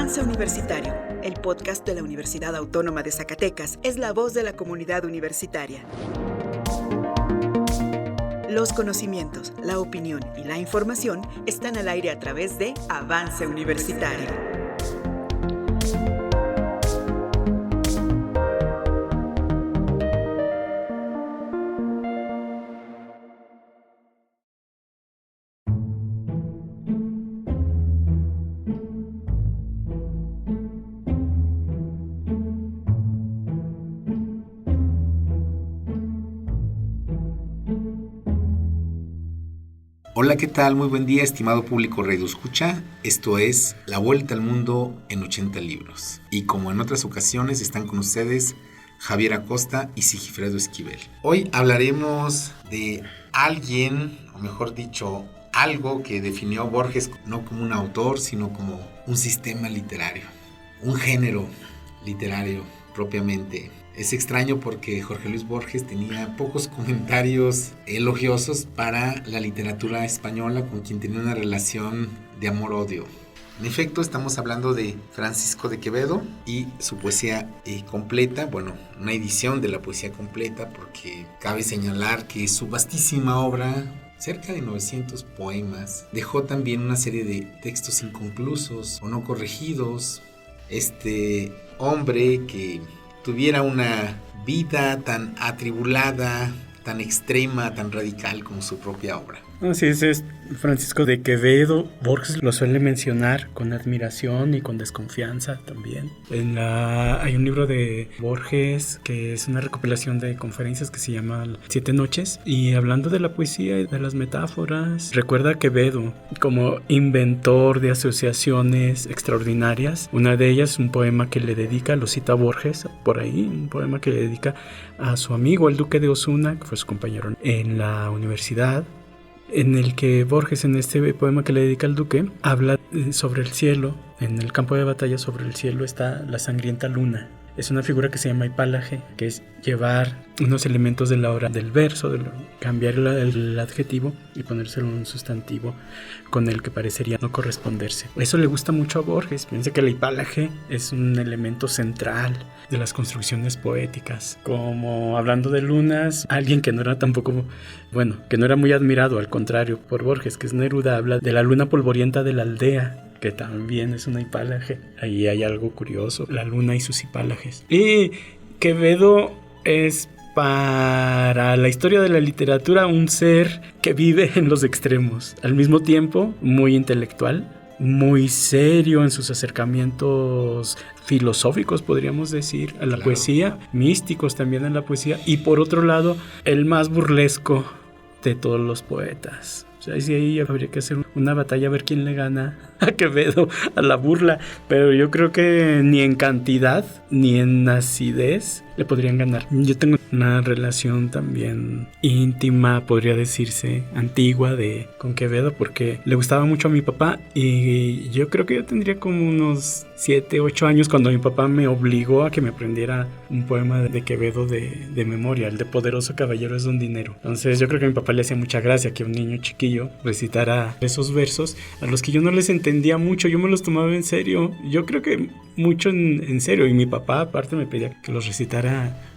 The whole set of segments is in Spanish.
Avance Universitario, el podcast de la Universidad Autónoma de Zacatecas, es la voz de la comunidad universitaria. Los conocimientos, la opinión y la información están al aire a través de Avance Universitario. Hola, ¿qué tal? Muy buen día, estimado público Radio Escucha. Esto es La Vuelta al Mundo en 80 libros. Y como en otras ocasiones están con ustedes Javier Acosta y Sigifredo Esquivel. Hoy hablaremos de alguien, o mejor dicho, algo que definió Borges no como un autor, sino como un sistema literario, un género literario propiamente. Es extraño porque Jorge Luis Borges tenía pocos comentarios elogiosos para la literatura española, con quien tenía una relación de amor-odio. En efecto, estamos hablando de Francisco de Quevedo y su poesía completa, bueno, una edición de la poesía completa, porque cabe señalar que su vastísima obra, cerca de 900 poemas, dejó también una serie de textos inconclusos o no corregidos. Este hombre que tuviera una vida tan atribulada, tan extrema, tan radical como su propia obra. Así es Francisco de Quevedo. Borges lo suele mencionar con admiración y con desconfianza también. Hay un libro de Borges que es una recopilación de conferencias que se llama 7 noches, y hablando de la poesía y de las metáforas, recuerda a Quevedo como inventor de asociaciones extraordinarias. Una de ellas, un poema que le dedica, lo cita Borges por ahí, un poema que le dedica a su amigo, el duque de Osuna, que fue su compañero en la universidad, en el que Borges, en este poema que le dedica al duque, habla sobre el cielo. En el campo de batalla, sobre el cielo, está la sangrienta luna. Es una figura que se llama hipálaje, que es llevar unos elementos de la obra del verso, cambiar el adjetivo y ponérselo un sustantivo con el que parecería no corresponderse. Eso le gusta mucho a Borges. Piensa que la hipálaje es un elemento central de las construcciones poéticas. Como hablando de lunas, alguien que no era tampoco, que no era muy admirado, al contrario, por Borges, que es Neruda, habla de la luna polvorienta de la aldea, que también es una hipálaje. Ahí hay algo curioso, la luna y sus hipálajes. Y Quevedo es, para la historia de la literatura, un ser que vive en los extremos. Al mismo tiempo, muy intelectual, muy serio en sus acercamientos filosóficos, podríamos decir, a la poesía, místicos también en la poesía, y por otro lado, el más burlesco de todos los poetas. O sea, sí, ahí habría que hacer una batalla a ver quién le gana a Quevedo, a la burla, pero yo creo que ni en cantidad ni en acidez le podrían ganar. Yo tengo una relación también íntima, podría decirse, antigua con Quevedo, porque le gustaba mucho a mi papá, y yo creo que yo tendría como unos 7, 8 años cuando mi papá me obligó a que me aprendiera un poema de Quevedo de memoria, el de Poderoso Caballero es Don Dinero. Entonces yo creo que a mi papá le hacía mucha gracia que un niño chiquillo recitara esos versos a los que yo no les entendía mucho. Yo me los tomaba en serio, yo creo que mucho en serio, y mi papá aparte me pedía que los recitara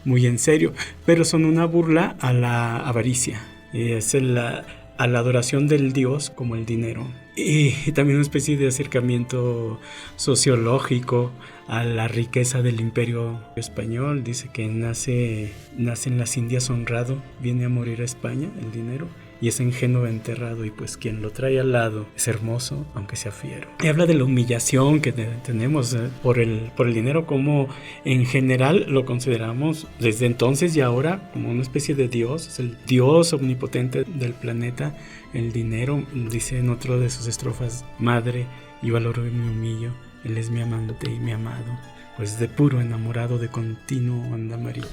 muy en serio, pero son una burla a la avaricia, y es a la adoración del Dios como el dinero, y también una especie de acercamiento sociológico a la riqueza del imperio español. Dice que nace en las Indias honrado, viene a morir a España el dinero, y es en Génova enterrado, y pues quien lo trae al lado es hermoso, aunque sea fiero. Y habla de la humillación que tenemos por el dinero, como en general lo consideramos desde entonces y ahora como una especie de Dios. Es el Dios omnipotente del planeta, el dinero. Dice en otro de sus estrofas: madre, y valoro y me humillo, él es mi amante y mi amado, pues de puro enamorado de continuo anda amarillo.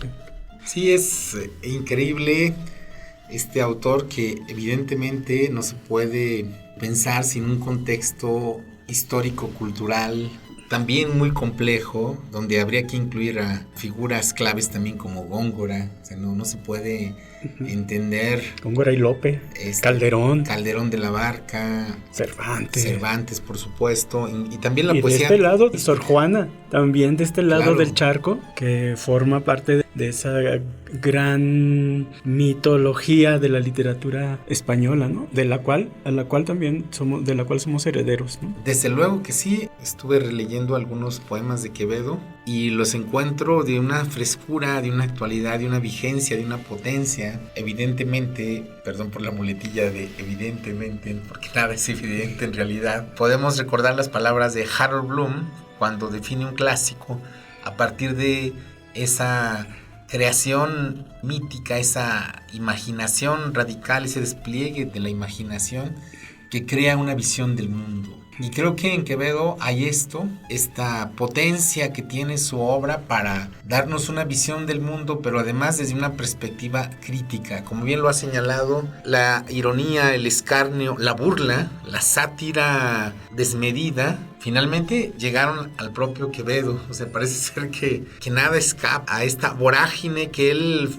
Sí, es increíble este autor, que evidentemente no se puede pensar sin un contexto histórico-cultural también muy complejo, donde habría que incluir a figuras claves también como Góngora. O sea, no se puede entender. Góngora y Lope, Calderón de la Barca, Cervantes, por supuesto, y también la y poesía. De este lado, Sor Juana, también de este lado Claro. del charco, que forma parte de esa gran mitología de la literatura española, ¿no? De la cual somos herederos, ¿no? Desde luego que sí, estuve releyendo algunos poemas de Quevedo y los encuentro de una frescura, de una actualidad, de una vigencia, de una potencia. Evidentemente, perdón por la muletilla de evidentemente, porque nada es evidente en realidad. Podemos recordar las palabras de Harold Bloom cuando define un clásico a partir de esa creación mítica, esa imaginación radical, ese despliegue de la imaginación que crea una visión del mundo. Y creo que en Quevedo hay esta potencia que tiene su obra para darnos una visión del mundo, pero además desde una perspectiva crítica. Como bien lo ha señalado, la ironía, el escarnio, la burla, la sátira desmedida, finalmente llegaron al propio Quevedo. O sea, parece ser que nada escapa a esta vorágine que él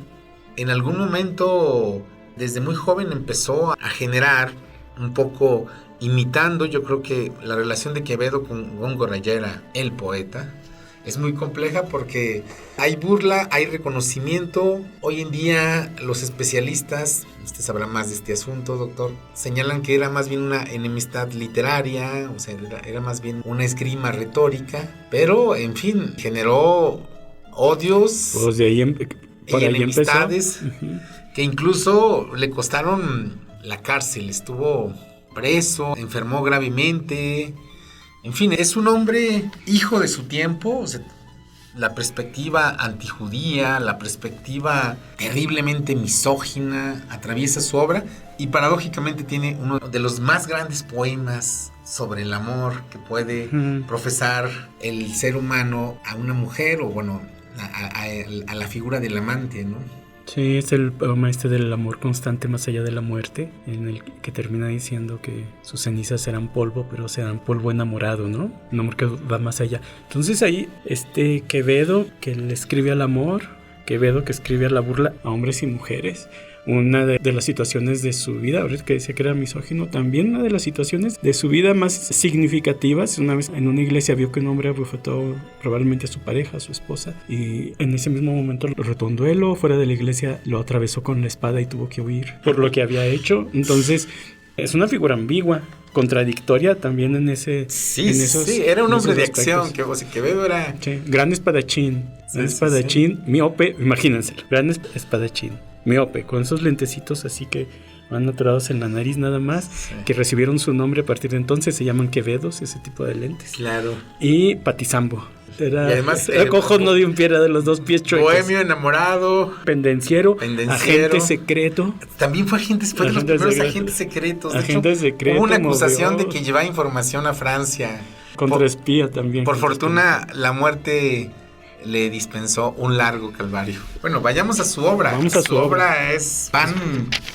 en algún momento, desde muy joven, empezó a generar, un poco imitando. Yo creo que la relación de Quevedo con Góngora Yera, el poeta, es muy compleja porque hay burla, hay reconocimiento. Hoy en día los especialistas, usted sabrá más de este asunto, doctor, señalan que era más bien una enemistad literaria, o sea, era más bien una esgrima retórica, pero en fin, generó odios, pues de ahí por y ahí enemistades empezó. que incluso le costaron la cárcel. Estuvo preso, enfermó gravemente. En fin, es un hombre hijo de su tiempo. O sea, la perspectiva antijudía, la perspectiva terriblemente misógina atraviesa su obra, y paradójicamente tiene uno de los más grandes poemas sobre el amor que puede profesar el ser humano a una mujer, o bueno, a la figura del amante, ¿no? Sí, es el poema del amor constante más allá de la muerte, en el que termina diciendo que sus cenizas serán polvo, pero serán polvo enamorado, ¿no? Un amor que va más allá. Entonces ahí Quevedo, que le escribe al amor, Quevedo que escribe a la burla a hombres y mujeres. Una de las situaciones de su vida, ahorita que decía que era misógino, también una de las situaciones de su vida más significativas. Una vez en una iglesia vio que un hombre abofetó probablemente a su pareja, a su esposa, y en ese mismo momento rotó un duelo. Fuera de la iglesia lo atravesó con la espada y tuvo que huir por lo que había hecho. Entonces es una figura ambigua, contradictoria también en ese. Sí, era un hombre de acción. Quevedo era. Sí, gran espadachín, miope, imagínense, gran espadachín. Miope, con esos lentecitos así que van atorados en la nariz nada más, que recibieron su nombre a partir de entonces, se llaman Quevedos, ese tipo de lentes. Claro. Y Patizambo. Y además, cojo no de un pie, era de los dos pies chuecos. Bohemio, enamorado. Pendenciero. Agente secreto. También fue de los primeros agentes secretos. De hecho, secreto, hubo una acusación de que llevaba información a Francia. Contraespía también. Por fortuna, la muerte le dispensó un largo calvario. Bueno, vayamos a su obra. Su obra es pan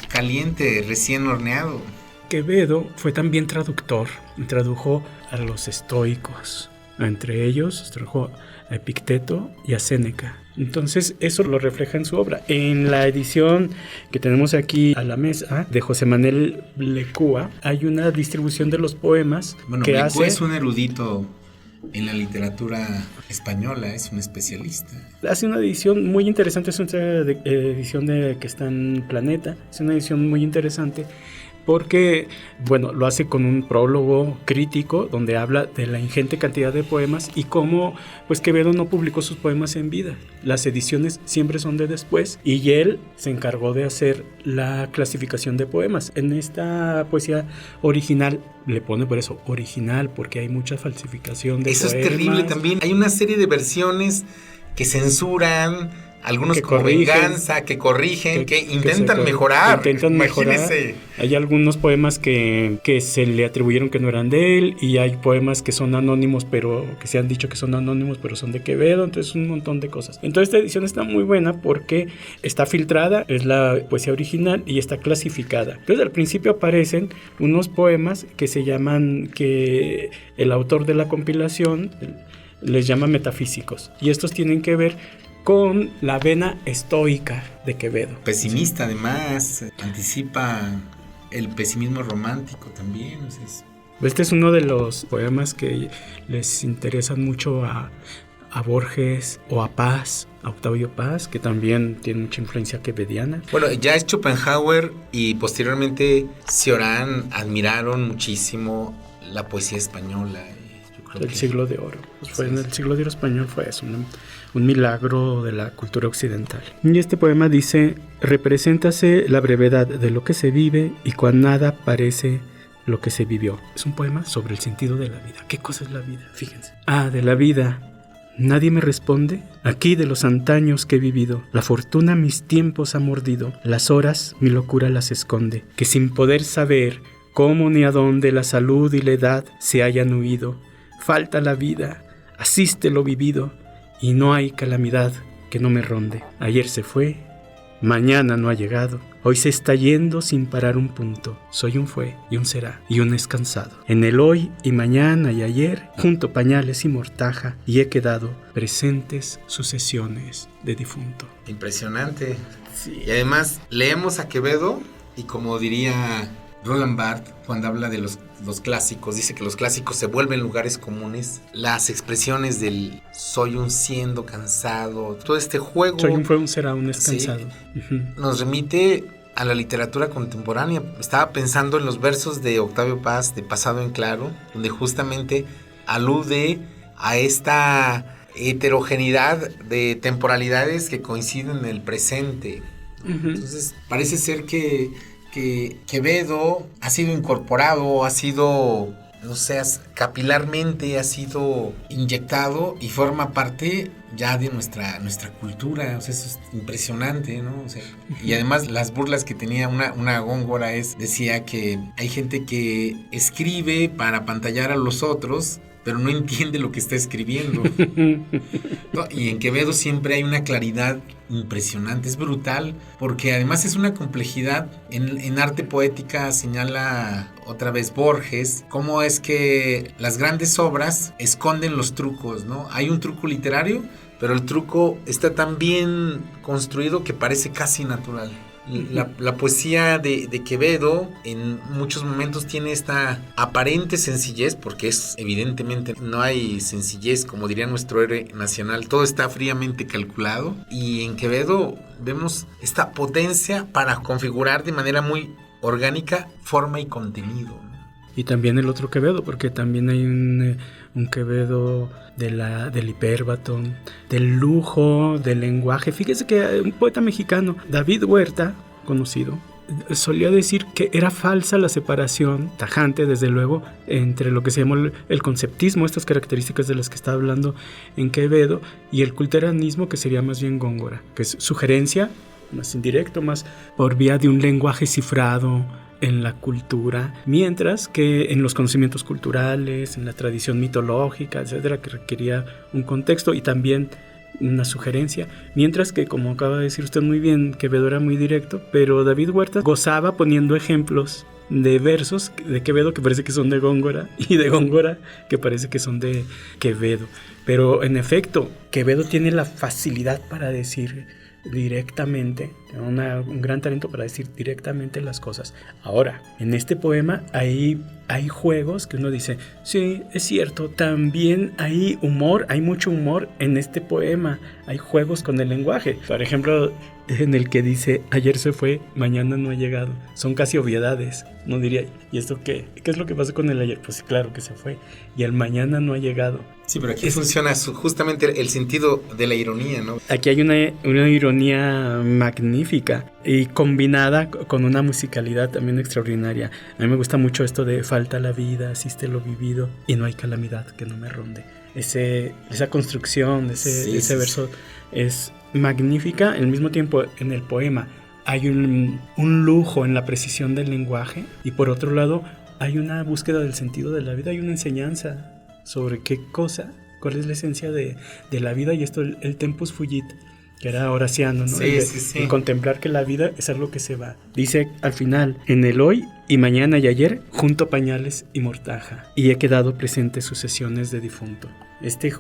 caliente, recién horneado. Quevedo fue también traductor. Tradujo a los estoicos. Entre ellos tradujo a Epicteto y a Séneca. Entonces eso lo refleja en su obra. En la edición que tenemos aquí a la mesa de José Manuel Lecúa hay una distribución de los poemas. Bueno, que Lecúa es un erudito en la literatura española, es un especialista. Hace una edición muy interesante, es una edición que está en Planeta, es una edición muy interesante porque, bueno, lo hace con un prólogo crítico donde habla de la ingente cantidad de poemas y cómo, pues, Quevedo no publicó sus poemas en vida. Las ediciones siempre son de después y él se encargó de hacer la clasificación de poemas. En esta poesía original, le pone por eso original, porque hay mucha falsificación de eso poemas. Es terrible también. Hay una serie de versiones que censuran, algunos que como corrigen, venganza, que corrigen, que intentan que mejorar. intentan mejorar. Imagínese. Hay algunos poemas que se le atribuyeron que no eran de él, y hay poemas que son anónimos, pero que se han dicho que son anónimos, pero son de Quevedo. Entonces un montón de cosas. Entonces esta edición está muy buena porque está filtrada, es la poesía original y está clasificada. Entonces al principio aparecen unos poemas que se llaman, que el autor de la compilación les llama metafísicos, y estos tienen que ver con la vena estoica de Quevedo. Pesimista, además, anticipa el pesimismo romántico también. O sea, Este es uno de los poemas que les interesan mucho a Borges o a Paz, a Octavio Paz, que también tiene mucha influencia quevediana. bueno, ya es Schopenhauer y posteriormente Cioran admiraron muchísimo la poesía española. El siglo de oro. Pues fue en el siglo de oro español, fue eso, un milagro de la cultura occidental. Y este poema dice: represéntase la brevedad de lo que se vive y cuan nada parece lo que se vivió. Es un poema sobre el sentido de la vida. ¿Qué cosa es la vida? Fíjense. De la vida. ¿Nadie me responde? Aquí de los antaños que he vivido, la fortuna mis tiempos ha mordido, las horas mi locura las esconde, que sin poder saber cómo ni a dónde la salud y la edad se hayan huido, falta la vida, asiste lo vivido, y no hay calamidad que no me ronde. Ayer se fue, mañana no ha llegado, hoy se está yendo sin parar un punto. Soy un fue y un será y un es cansado. En el hoy y mañana y ayer, junto pañales y mortaja, y he quedado presentes sucesiones de difunto. Impresionante. Sí. Y además leemos a Quevedo y, como diría Roland Barthes, cuando habla de los clásicos, dice que los clásicos se vuelven lugares comunes. Las expresiones del soy un siendo cansado, todo este juego. Soy un fue, un será, un es Sí. cansado. Nos remite a la literatura contemporánea. Estaba pensando en los versos de Octavio Paz, de Pasado en Claro, donde justamente alude a esta heterogeneidad de temporalidades que coinciden en el presente. Entonces parece ser que Quevedo ha sido incorporado, ha sido, no sé, capilarmente ha sido inyectado y forma parte ya de nuestra cultura. O sea, eso es impresionante, ¿no? O sea, y además las burlas que tenía una Góngora decía que hay gente que escribe para apantallar a los otros, pero no entiende lo que está escribiendo. ¿No? Y en Quevedo siempre hay una claridad impresionante, es brutal, porque además es una complejidad. En arte poética señala otra vez Borges, cómo es que las grandes obras esconden los trucos, ¿no? Hay un truco literario, pero el truco está tan bien construido que parece casi natural. La poesía de Quevedo en muchos momentos tiene esta aparente sencillez, porque evidentemente no hay sencillez, como diría nuestro héroe nacional, todo está fríamente calculado, y en Quevedo vemos esta potencia para configurar de manera muy orgánica forma y contenido. Y también el otro Quevedo, porque también hay un Quevedo del hipérbato, del lujo, del lenguaje. Fíjese que un poeta mexicano, David Huerta, conocido, solía decir que era falsa la separación, tajante desde luego, entre lo que se llamó el conceptismo, estas características de las que está hablando en Quevedo, y el culteranismo, que sería más bien Góngora, que es sugerencia, más indirecto, más por vía de un lenguaje cifrado en la cultura, mientras que en los conocimientos culturales, en la tradición mitológica, etcétera, que requería un contexto y también una sugerencia, mientras que, como acaba de decir usted muy bien, Quevedo era muy directo, pero David Huerta gozaba poniendo ejemplos de versos de Quevedo que parece que son de Góngora, y de Góngora que parece que son de Quevedo. Pero en efecto, Quevedo tiene la facilidad para decir directamente, un gran talento para decir directamente las cosas. Ahora, en este poema hay juegos que uno dice, sí, es cierto, también hay humor, hay mucho humor en este poema, hay juegos con el lenguaje. Por ejemplo, en el que dice, ayer se fue, mañana no ha llegado. Son casi obviedades, no diría, ¿y esto qué? ¿Qué es lo que pasa con el ayer? Pues sí, claro que se fue, y el mañana no ha llegado. Sí, pero aquí funciona justamente el sentido de la ironía, ¿no? Aquí hay una ironía magnífica y combinada con una musicalidad también extraordinaria. A mí me gusta mucho esto de falta la vida, asiste lo vivido y no hay calamidad que no me ronde. Esa construcción, ese verso es magnífica. Al mismo tiempo, en el poema hay un lujo en la precisión del lenguaje, y por otro lado hay una búsqueda del sentido de la vida, hay una enseñanza sobre cuál es la esencia de la vida, y esto el tempus fugit, que era Horaciano, ¿no? Sí. El contemplar que la vida es algo que se va. Dice al final: en el hoy y mañana y ayer junto pañales y mortaja, y he quedado presente sucesiones de difunto.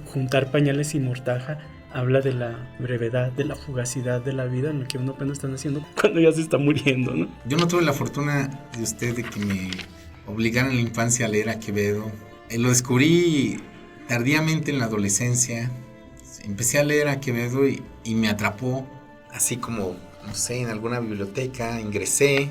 Juntar pañales y mortaja habla de la brevedad, de la fugacidad de la vida, en la que uno apenas está naciendo cuando ya se está muriendo, ¿no? Yo no tuve la fortuna de usted de que me obligaran en la infancia a leer a Quevedo. Lo descubrí tardíamente en la adolescencia. Empecé a leer a Quevedo y me atrapó, así como, no sé, en alguna biblioteca. Ingresé,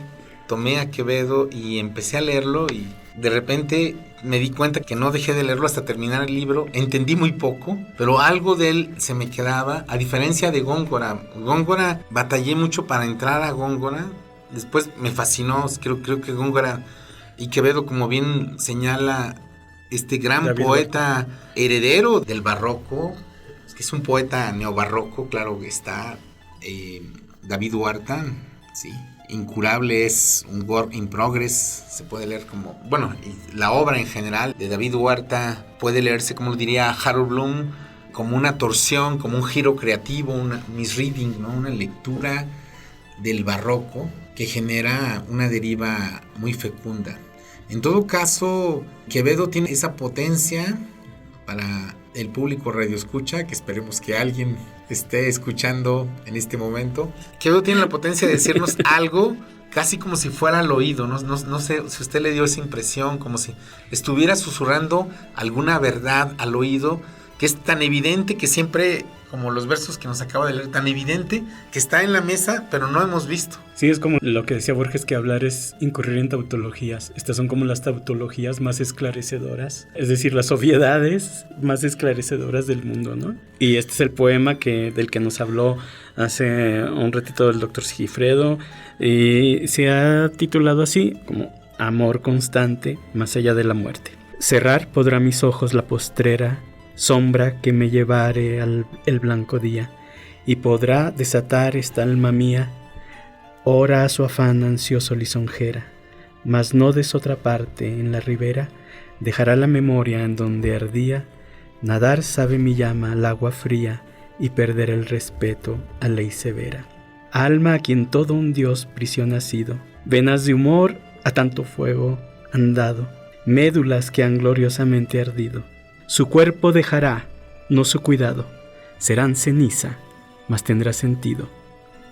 tomé a Quevedo y empecé a leerlo, y de repente me di cuenta que no dejé de leerlo hasta terminar el libro. Entendí muy poco, pero algo de él se me quedaba, a diferencia de Góngora. Góngora, batallé mucho para entrar a Góngora. Después me fascinó, creo que Góngora y Quevedo, como bien señala, gran David poeta heredero del barroco, que es un poeta neobarroco, claro que está, David Huerta, sí. Incurable es un work in progress, se puede leer como, bueno, la obra en general de David Huerta puede leerse, como lo diría Harold Bloom, como una torsión, como un giro creativo, una misreading, ¿no? Una lectura del barroco que genera una deriva muy fecunda. En todo caso, Quevedo tiene esa potencia para el público radioescucha, que esperemos que alguien esté escuchando en este momento. Quevedo tiene la potencia de decirnos algo casi como si fuera al oído. No sé si usted le dio esa impresión, como si estuviera susurrando alguna verdad al oído, que es tan evidente, que siempre, como los versos que nos acaba de leer, tan evidente que está en la mesa, pero no hemos visto. Sí, es como lo que decía Borges, que hablar es incurrir en tautologías. Estas son como las tautologías más esclarecedoras, es decir, las obviedades más esclarecedoras del mundo, ¿no? Y este es el poema del que nos habló hace un ratito el doctor Sigifredo, y se ha titulado así, como Amor constante más allá de la muerte. Cerrar podrá mis ojos la postrera sombra que me llevare el blanco día, y podrá desatar esta alma mía, ora a su afán ansioso lisonjera, mas no des otra parte en la ribera, dejará la memoria en donde ardía, nadar sabe mi llama al agua fría, y perder el respeto a ley severa. Alma a quien todo un dios prisión ha sido, venas de humor a tanto fuego han dado, médulas que han gloriosamente ardido. Su cuerpo dejará, no su cuidado, serán ceniza, mas tendrá sentido.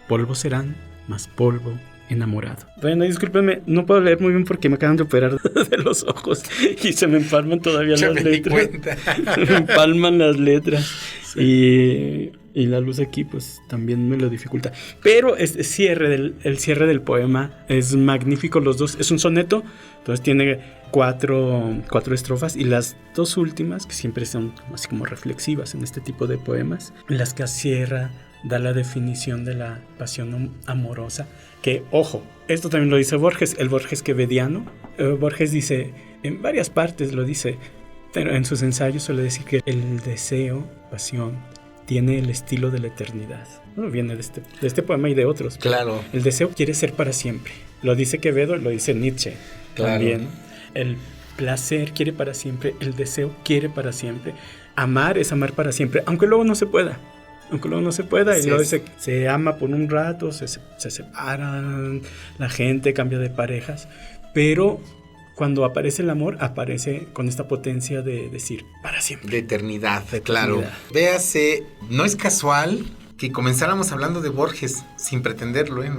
Polvo serán, mas polvo enamorado. Bueno, discúlpenme, no puedo leer muy bien porque me acaban de operar de los ojos y se me empalman todavía Yo las me di letras. cuenta. Se me empalman las letras. Sí. Y la luz aquí pues también me lo dificulta. Pero el cierre del poema es magnífico, los dos. Es un soneto, entonces tiene cuatro estrofas, y las dos últimas, que siempre son así como reflexivas en este tipo de poemas, en las que cierra, da la definición de la pasión amorosa, que, ojo, esto también lo dice Borges, el Borges quevediano. Borges dice, en varias partes lo dice, pero en sus ensayos suele decir que el deseo, pasión, tiene el estilo de la eternidad. Bueno, viene de este poema y de otros. Claro. El deseo quiere ser para siempre. Lo dice Quevedo, lo dice Nietzsche. Claro. También. El placer quiere para siempre, el deseo quiere para siempre. Amar es amar para siempre, aunque luego no se pueda. Y luego se ama por un rato, se separan, la gente cambia de parejas, pero cuando aparece el amor, aparece con esta potencia de decir para siempre. De eternidad, De claro. eternidad. Véase, no es casual que comenzáramos hablando de Borges sin pretenderlo, ¿eh?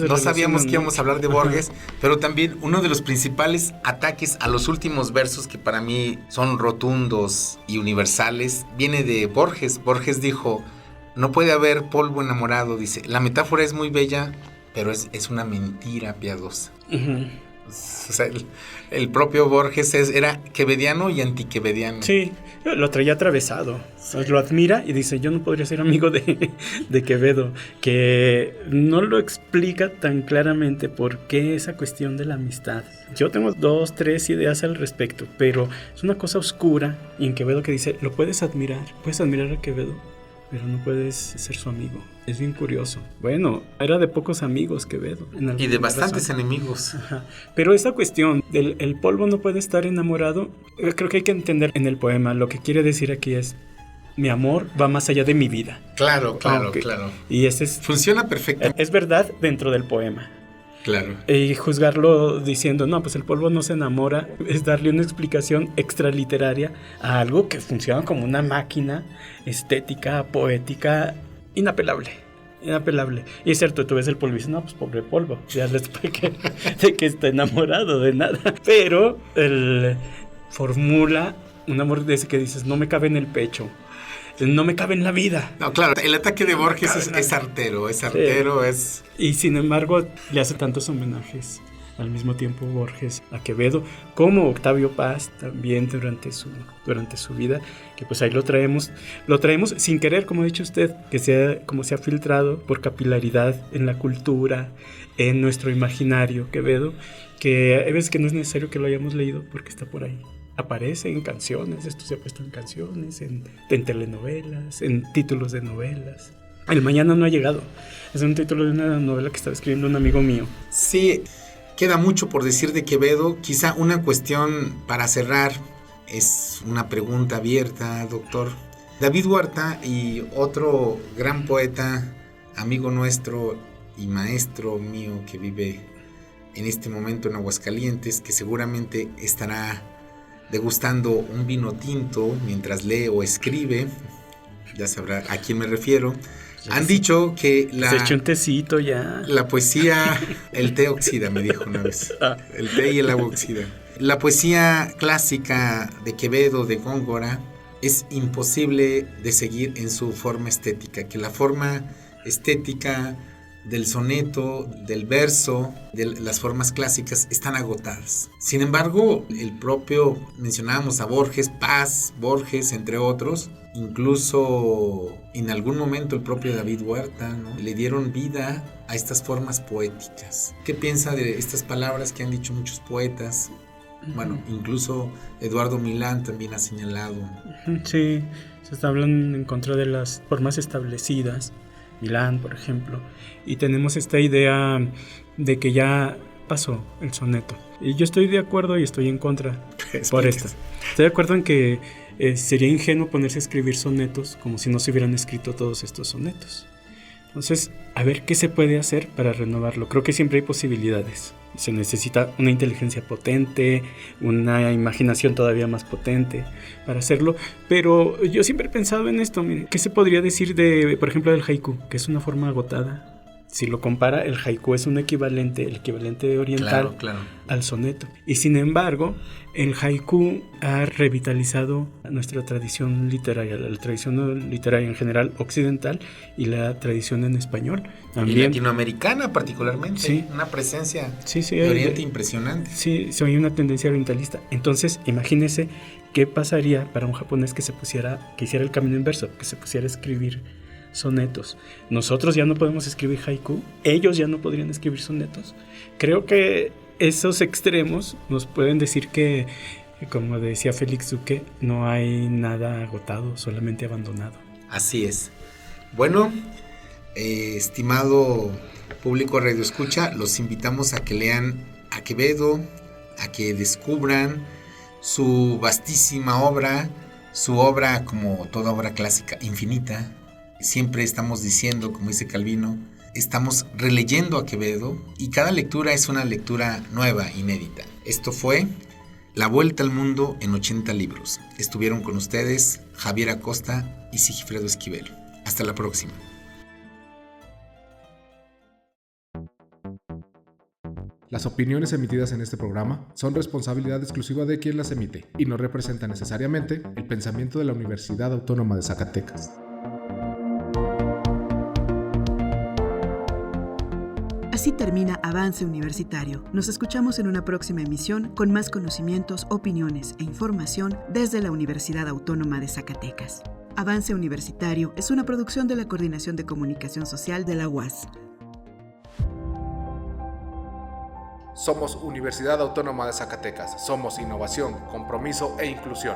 No sabíamos que íbamos a hablar de Borges, pero también uno de los principales ataques a los últimos versos, que para mí son rotundos y universales, viene de Borges. Borges dijo, no puede haber polvo enamorado, dice, la metáfora es muy bella, pero es una mentira piadosa. Uh-huh. O sea, el propio Borges era quevediano y antiquevediano. Sí, lo traía atravesado. Lo admira y dice, yo no podría ser amigo de Quevedo, que no lo explica tan claramente por qué esa cuestión de la amistad. Yo tengo 2, 3 ideas al respecto, pero es una cosa oscura, y en Quevedo que dice, lo puedes admirar a Quevedo, pero no puedes ser su amigo. Es bien curioso. Bueno, era de pocos amigos Quevedo. Y de bastantes enemigos. Ajá. Pero esta cuestión del el polvo no puede estar enamorado, creo que hay que entender en el poema. Lo que quiere decir aquí es: mi amor va más allá de mi vida. Claro. Y ese funciona perfectamente. Es verdad dentro del poema. Claro. Y juzgarlo diciendo, no, pues el polvo no se enamora, es darle una explicación extraliteraria a algo que funciona como una máquina estética, poética, inapelable. Y es cierto, tú ves el polvo y dices, no, pues pobre polvo, ya les expliqué de que está enamorado de nada. Pero él formula un amor de ese que dices, no me cabe en el pecho, no me cabe en la vida. No, claro, el ataque de Borges es artero, es... Y sin embargo, le hace tantos homenajes al mismo tiempo Borges a Quevedo, como Octavio Paz también durante su vida, que pues ahí lo traemos sin querer, como ha dicho usted, como se ha filtrado por capilaridad en la cultura, en nuestro imaginario Quevedo, que hay veces que no es necesario que lo hayamos leído porque está por ahí. Aparece en canciones, esto se ha puesto en canciones, en telenovelas, en títulos de novelas. El mañana no ha llegado. Es un título de una novela que estaba escribiendo un amigo mío. Sí, queda mucho por decir de Quevedo. Quizá una cuestión para cerrar es una pregunta abierta, doctor. David Huerta y otro gran poeta, amigo nuestro y maestro mío que vive en este momento en Aguascalientes, que seguramente estará degustando un vino tinto mientras lee o escribe, ya sabrá a quién me refiero. Han dicho que se echó un tecito ya. La poesía, el té oxida, me dijo una vez. El té y el agua oxida. La poesía clásica de Quevedo, de Góngora, es imposible de seguir en su forma estética, que la forma estética del soneto, del verso, de las formas clásicas están agotadas. Sin embargo, el propio, mencionábamos a Borges, Paz, Borges, entre otros, incluso en algún momento el propio David Huerta, ¿no?, le dieron vida a estas formas poéticas. ¿Qué piensa de estas palabras que han dicho muchos poetas? Bueno, incluso Eduardo Milán también ha señalado. Sí, se está hablando en contra de las formas establecidas. Milán, por ejemplo, y tenemos esta idea de que ya pasó el soneto. Y yo estoy de acuerdo y estoy en contra por esto. Estoy de acuerdo en que sería ingenuo ponerse a escribir sonetos como si no se hubieran escrito todos estos sonetos. Entonces, a ver qué se puede hacer para renovarlo. Creo que siempre hay posibilidades. Se necesita una inteligencia potente, una imaginación todavía más potente para hacerlo. Pero yo siempre he pensado en esto. Mire, ¿qué se podría decir por ejemplo, del haiku? Que es una forma agotada. Si lo compara, el haiku es el equivalente oriental, claro, al soneto. Y sin embargo, el haiku ha revitalizado nuestra tradición literaria, la tradición literaria en general occidental y la tradición en español. También. Y latinoamericana particularmente, sí. Una presencia de Oriente impresionante. Sí, hay una tendencia orientalista. Entonces, imagínese qué pasaría para un japonés que hiciera el camino inverso, que se pusiera a escribir sonetos. Nosotros ya no podemos escribir haiku, ellos ya no podrían escribir sonetos. Creo que esos extremos nos pueden decir que, como decía Félix Duque, no hay nada agotado, solamente abandonado. Así es. Bueno, estimado público Radio Escucha, los invitamos a que lean a Quevedo, a que descubran su vastísima obra, su obra, como toda obra clásica, infinita. Siempre estamos diciendo, como dice Calvino, estamos releyendo a Quevedo y cada lectura es una lectura nueva, inédita. Esto fue La Vuelta al Mundo en 80 libros. Estuvieron con ustedes Javier Acosta y Sigifredo Esquivel. Hasta la próxima. Las opiniones emitidas en este programa son responsabilidad exclusiva de quien las emite y no representan necesariamente el pensamiento de la Universidad Autónoma de Zacatecas. Así termina Avance Universitario. Nos escuchamos en una próxima emisión con más conocimientos, opiniones e información desde la Universidad Autónoma de Zacatecas. Avance Universitario es una producción de la Coordinación de Comunicación Social de la UAS. Somos Universidad Autónoma de Zacatecas. Somos innovación, compromiso e inclusión.